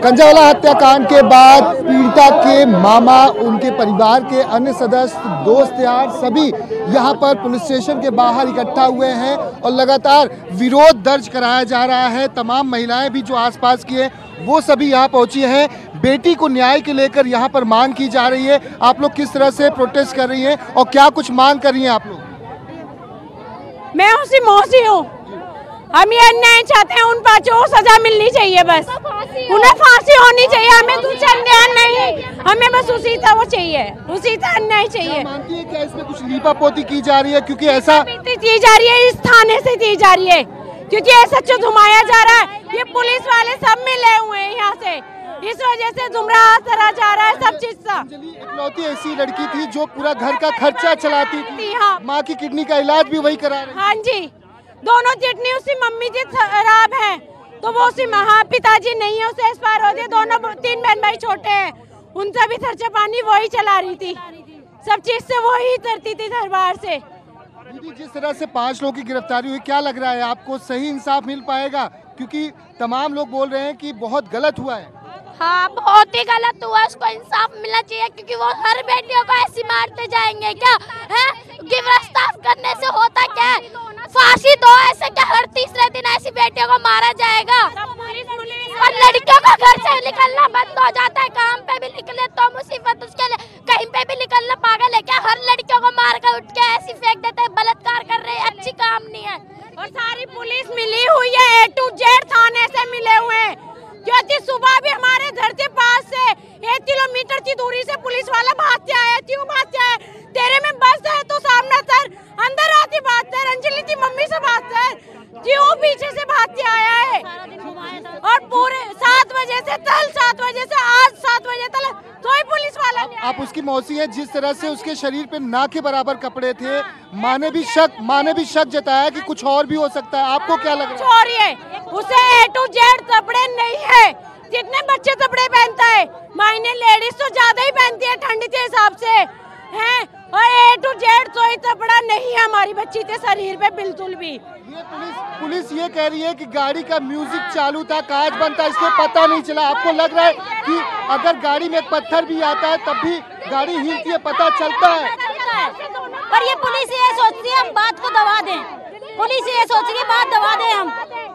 कंजावाला हत्याकांड के बाद पीड़िता के मामा, उनके परिवार के अन्य सदस्य, दोस्त यार सभी यहां पर पुलिस स्टेशन के बाहर इकट्ठा हुए हैं और लगातार विरोध दर्ज कराया जा रहा है। तमाम महिलाएं भी जो आसपास की हैं वो सभी यहां पहुंची हैं। बेटी को न्याय के लेकर यहां पर मांग की जा रही है। आप लोग किस तरह से प्रोटेस्ट कर रही हैं और क्या कुछ मांग कर रही हैं आप लोग? मैं उसकी मौसी हूँ। हम ये अन्याय चाहते हैं, उन पाँचों को सजा मिलनी चाहिए, बस उन्हें फांसी होनी चाहिए। हमें कुछ अन्याय नहीं, हमें बस उसी तरह वो चाहिए, उसी तरह अन्याय चाहिए। मानती है क्या इसमें कुछ लीपापोती की जा रही है? क्योंकि ऐसा की जा रही है, इस थाने से की जा रही है, क्योंकि ऐसा जो घुमाया जा रहा है, ये पुलिस वाले सब मिले हुए हैं यहाँ से, इस वजह से गुमराह करा जा रहा है सब चीज का। इकलौती ऐसी लड़की थी जो पूरा घर का खर्चा चलाती थी। हाँ। माँ की किडनी का इलाज भी वही करा रही। हाँ जी, दोनों किडनी उसकी मम्मी जी खराब है, तो वो उसकी हाँ पिताजी नहीं है, उसे एक्सपायर हो गए। दोनों 3 बहन भाई छोटे हैं, उनका भी खर्चा पानी वही चला रही थी, सब चीज से वही करती थी दरबार से। दीदी, जिस तरह से 5 लोगों की गिरफ्तारी हुई, क्या लग रहा है आपको सही इंसाफ मिल पाएगा? क्योंकि तमाम लोग बोल रहे हैं कि बहुत गलत हुआ है। हाँ, बहुत ही गलत हुआ, उसको इंसाफ मिलना चाहिए, क्योंकि वो हर बेटियों को ऐसी मारते जाएंगे क्या है? गिरफ्तार करने से होता क्या है? फांसी दो, ऐसे क्या हर तीसरे दिन ऐसी बेटियों को मारा जाएगा? और लड़कियों का घर से निकलना बंद हो जाता है, काम पे भी निकले तो मुसीबत, उसके लिए कहीं पे भी निकलना पागल है क्या? हर लड़कियों को मार कर उठ के ऐसी फेंक देते हैं, बलात्कार कर रहे हैं, अच्छी काम नहीं है। और सारी पुलिस मिली हुई है, A to Z थाने से मिले हुए हैं, क्योंकि सुबह भी हमारे घर के पास से 1 किलोमीटर की दूरी से पुलिस वाला भाग के आया। क्यों भाग के आया? तेरे में बस है तो सामने सर, अंदर आती बात कर, अंजलि की मम्मी से बात कर, क्यों पीछे से भाग के आया है? और पूरे 7 बजे से कल 7 बजे से आज 7 बजे तक कोई पुलिस वाला नहीं। आप उसकी मौसी है, जिस तरह से उसके शरीर पे ना के बराबर कपड़े थे, माँ ने भी शक जताया कि कुछ और भी हो सकता है। आपको क्या लग रहा है? उसे A to Z कपड़े नहीं है, जितने बच्चे कपड़े पहनता है, मायने लेडीज तो ज्यादा ही पहनती है ठंड के हिसाब से हैं, और A to Z कोई कपड़ा नहीं है हमारी बच्ची के शरीर पे बिल्कुल भी। ये पुलिस ये कह रही है कि गाड़ी का म्यूजिक चालू था, कांच बंद था, इसलिए पता नहीं चला। आपको लग रहा है कि अगर गाड़ी में एक पत्थर भी आता है तब भी गाड़ी हिलती है, पता चलता है? पर ये पुलिस ये सोचती है हम बात को दबा दें, पुलिस ये सोच रही है बात दबा दें हम,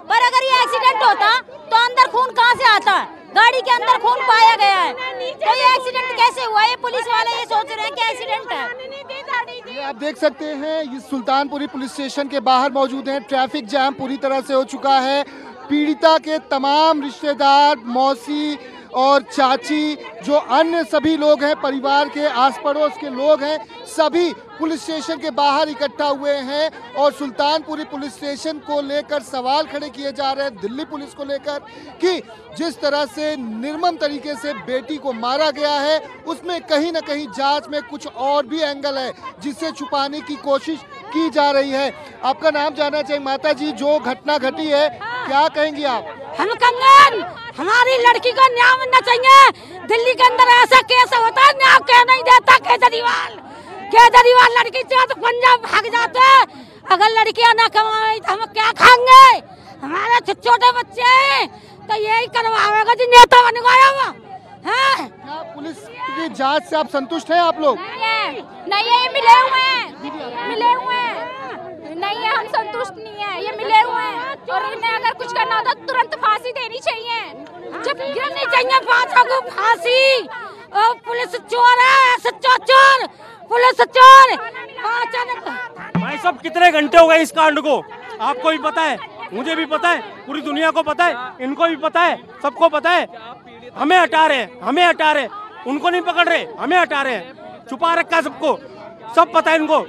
पर अगर ये एक्सीडेंट होता तो अंदर खून कहाँ से आता? गाड़ी के अंदर खून पाया गया है, तो ये एक्सीडेंट कैसे हुआ? ये पुलिस वाले ये सोच रहे हैं कि एक्सीडेंट है। ये आप देख सकते हैं, ये सुल्तानपुरी पुलिस स्टेशन के बाहर मौजूद हैं। ट्रैफिक जाम पूरी तरह से हो चुका है। पीड़िता के तमाम रिश्तेदार, मौसी और चाची, जो अन्य सभी लोग हैं, परिवार के आस पड़ोस के लोग हैं, सभी पुलिस स्टेशन के बाहर इकट्ठा हुए हैं और सुल्तानपुरी पुलिस स्टेशन को लेकर सवाल खड़े किए जा रहे हैं, दिल्ली पुलिस को लेकर, कि जिस तरह से निर्मम तरीके से बेटी को मारा गया है, उसमें कहीं ना कहीं जांच में कुछ और भी एंगल है जिसे छुपाने की कोशिश की जा रही है। आपका नाम जानना चाहिए माता जी, जो घटना घटी है क्या कहेंगी आप? हम कंगन, हमारी लड़की को न्याय मिलना चाहिए। दिल्ली के अंदर ऐसा केस होता है, न्याय क्या नहीं देता केजरीवाल लड़की चाहे तो पंजाब भाग जाते। अगर लड़कियां ना कमाए तो हम क्या खाएंगे? हमारे छोटे बच्चे हैं, तो यही करवाएगा जी, नेता बन गया वो है। क्या पुलिस की जांच से आप संतुष्ट हैं? आप लोग नहीं है, मिले हुए नहीं है, हम संतुष्ट नहीं है, ये मिले हुए हैं, और इन्हें अगर कुछ करना होता तो तुरंत फांसी देनी चाहिए, जब गिरनी चाहिए फांसी को, फांसी। पुलिस चोर है, सच्चा चोर, पुलिस चोर। भाई सब कितने घंटे हो गए इस कांड को? आपको भी पता है, मुझे भी पता है, पूरी दुनिया को पता है, इनको भी पता है, सबको पता है। हमें हटा रहे, उनको नहीं पकड़ रहे, हमें हटा रहे हैं, छुपा रखा है सबको, सब पता है इनको,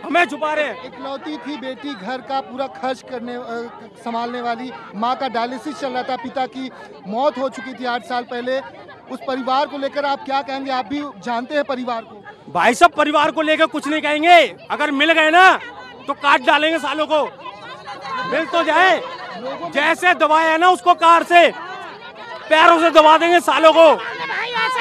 हमें छुपा रहे हैं। इकलौती थी बेटी, घर का पूरा खर्च संभालने वाली। माँ का डायलिसिस चल रहा था, पिता की मौत हो चुकी थी 8 साल पहले। उस परिवार को लेकर आप क्या कहेंगे? आप भी जानते हैं परिवार को। भाई सब परिवार को लेकर कुछ नहीं कहेंगे, अगर मिल गए ना तो काट डालेंगे सालों को। मिल तो जाए, जैसे दबाया है ना उसको कार से, पैरों से दबा देंगे सालों को।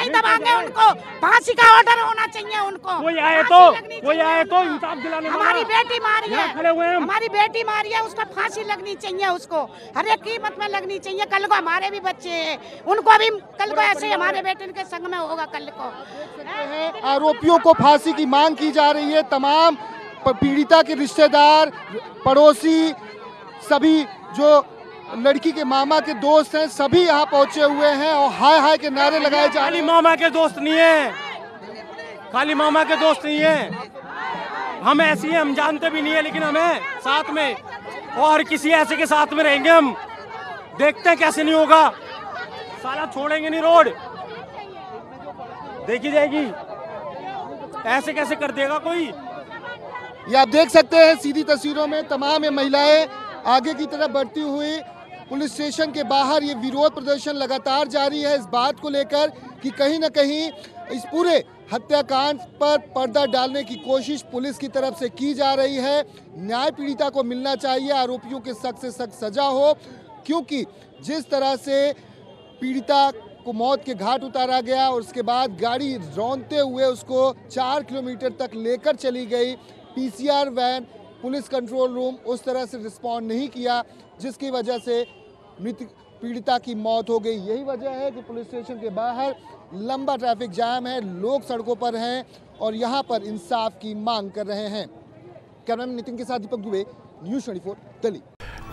ऐसे ही दबाएंगे उनको, फांसी का ऑर्डर होना चाहिए उनको। कोई आए तो इंसाफ दिलाने वाला। हमारी बेटी मारी है, खड़े हुए हैं हम। हमारी बेटी मारी है, उसको फांसी लगनी चाहिए, उसको हर एक कीमत में लगनी चाहिए। कल को हमारे भी बच्चे हैं, उनको भी कल को ऐसे हमारे बेटे के संग में होगा कल को। आरोपियों को फांसी की मांग की जा रही है। तमाम पीड़िता के रिश्तेदार, पड़ोसी, सभी जो लड़की के मामा के दोस्त हैं, सभी यहाँ पहुंचे हुए हैं और हाय हाय के नारे लगाए जा रहे हैं। खाली मामा के दोस्त नहीं है, खाली मामा के दोस्त नहीं है, हम ऐसी हैं, हम जानते भी नहीं है, लेकिन हमें साथ में और किसी ऐसे के साथ में रहेंगे हम। देखते हैं कैसे नहीं होगा, साला छोड़ेंगे नहीं रोड, देखी जाएगी। ऐसे कैसे कर देगा कोई। ये आप देख सकते हैं सीधी तस्वीरों में तमाम ये महिलाएं आगे की तरफ बढ़ती हुई पुलिस स्टेशन के बाहर। ये विरोध प्रदर्शन लगातार जारी है इस बात को लेकर कि कहीं ना कहीं इस पूरे हत्याकांड पर पर्दा डालने की कोशिश पुलिस की तरफ से की जा रही है। न्याय पीड़िता को मिलना चाहिए, आरोपियों के सख्त से सख्त सजा हो, क्योंकि जिस तरह से पीड़िता को मौत के घाट उतारा गया और उसके बाद गाड़ी रौंदते हुए उसको 4 किलोमीटर तक लेकर चली गई, PCR van, police control room उस तरह से रिस्पॉन्ड नहीं किया, जिसकी वजह से मृत पीड़िता की मौत हो गई। यही वजह है कि पुलिस स्टेशन के बाहर लंबा ट्रैफिक जाम है, लोग सड़कों पर हैं और यहाँ पर इंसाफ की मांग कर रहे हैं। कैमरामैन नितिन के साथ दीपक दुबे, न्यूज़ 24 दिल्ली।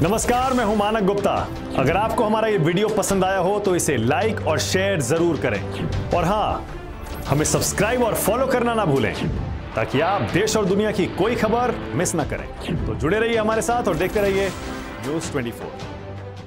नमस्कार, मैं हूं मानक गुप्ता। अगर आपको हमारा ये वीडियो पसंद आया हो तो इसे लाइक और शेयर जरूर करें और हाँ, हमें सब्सक्राइब और फॉलो करना ना भूलें ताकि आप देश और दुनिया की कोई खबर मिस ना करें। तो जुड़े रहिए हमारे साथ और देखते रहिए न्यूज़ 24।